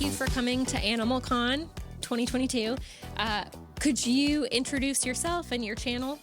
you for coming to AnimalCon 2022. Could you introduce yourself and your channel?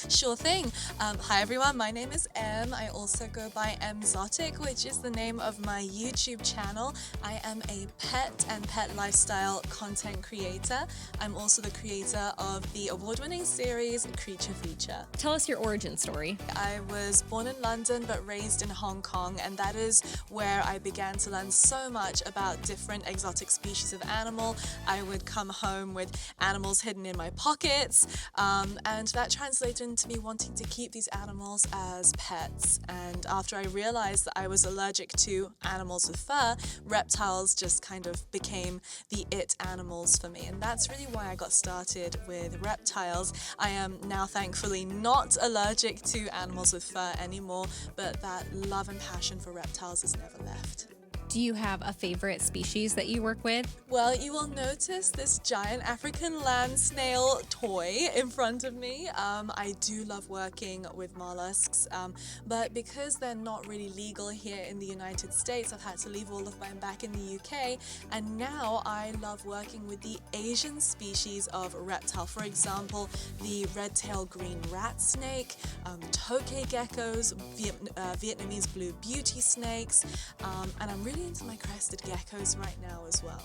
Sure thing. Hi everyone, my name is Em. I also go by Emzotic, which is the name of my YouTube channel. I am a pet and pet lifestyle content creator. I'm also the creator of the award-winning series Creature Feature. Tell us your origin story. I was born in London but raised in Hong Kong, and that is where I began to learn so much about different exotic species of animal. I would come home with animals hidden in my pockets, and that translated into me wanting to keep these animals as pets. And after I realized that I was allergic to animals with fur, reptiles just kind of became the it animals for me, and that's really why I got started with reptiles. I am now thankfully not allergic to animals with fur anymore, but that love and passion for reptiles has never left. Do you have a favorite species that you work with? Well, you will notice this giant African land snail toy in front of me. I do love working with mollusks, but because they're not really legal here in the United States, I've had to leave all of mine back in the UK, and now I love working with the Asian species of reptile. For example, the red-tailed green rat snake, tokay geckos, Vietnamese blue beauty snakes, and I'm really into my crested geckos right now as well.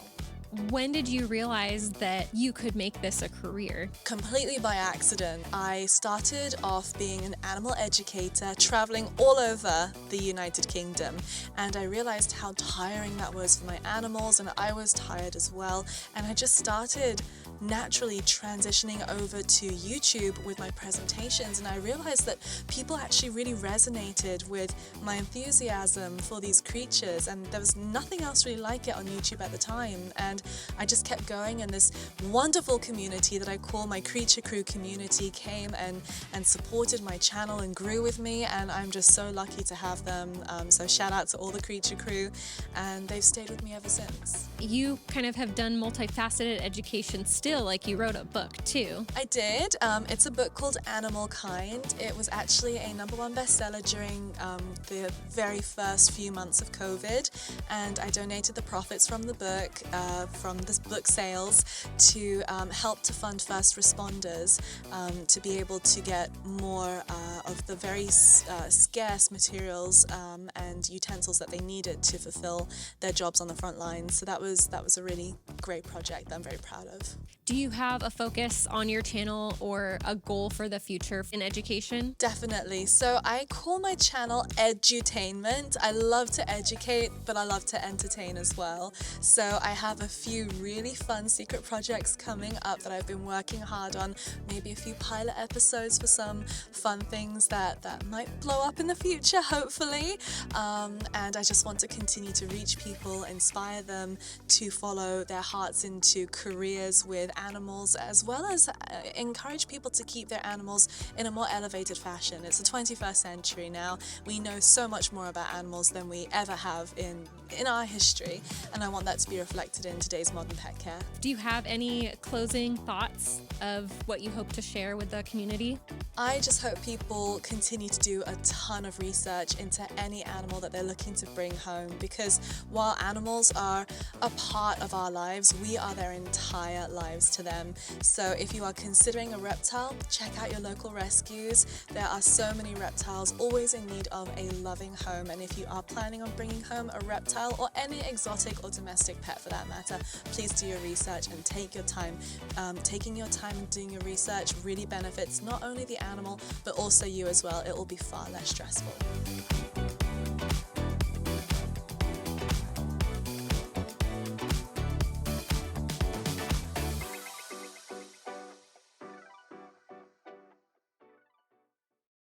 When did you realize that you could make this a career? Completely by accident. I started off being an animal educator, traveling all over the United Kingdom, and I realized how tiring that was for my animals, and I was tired as well, and I just started naturally transitioning over to YouTube with my presentations, and I realized that people actually really resonated with my enthusiasm for these creatures, and there was nothing else really like it on YouTube at the time. And I just kept going, and this wonderful community that I call my Creature Crew community came and supported my channel and grew with me, and I'm just so lucky to have them. So shout out to all the Creature Crew, and they've stayed with me ever since. You kind of have done multifaceted education still, like you wrote a book too. I did. It's a book called Animal Kind. It was actually a #1 bestseller during the very first few months of COVID, and I donated the profits from the book, from the book sales, to help to fund first responders to be able to get more of the very scarce materials and utensils that they needed to fulfill their jobs on the front lines. So that was a really great project that I'm very proud of. Do you have a focus on your channel or a goal for the future in education? Definitely. So I call my channel Edutainment. I love to educate, but I love to entertain as well. So I have a few really fun secret projects coming up that I've been working hard on, maybe a few pilot episodes for some fun things that might blow up in the future, hopefully. And I just want to continue to reach people, inspire them to follow their hearts into careers with animals, as well as encourage people to keep their animals in a more elevated fashion. It's the 21st century now. We know so much more about animals than we ever have in our history, and I want that to be reflected in today's modern pet care. Do you have any closing thoughts of what you hope to share with the community? I just hope people continue to do a ton of research into any animal that they're looking to bring home, because while animals are a part of our lives, we are their entire lives to them. So if you are considering a reptile, check out your local rescues. There are so many reptiles always in need of a loving home, and if you are planning on bringing home a reptile or any exotic or domestic pet for that matter, please do your research and take your time. Taking your time and doing your research really benefits not only the animal but also you as well. It will be far less stressful.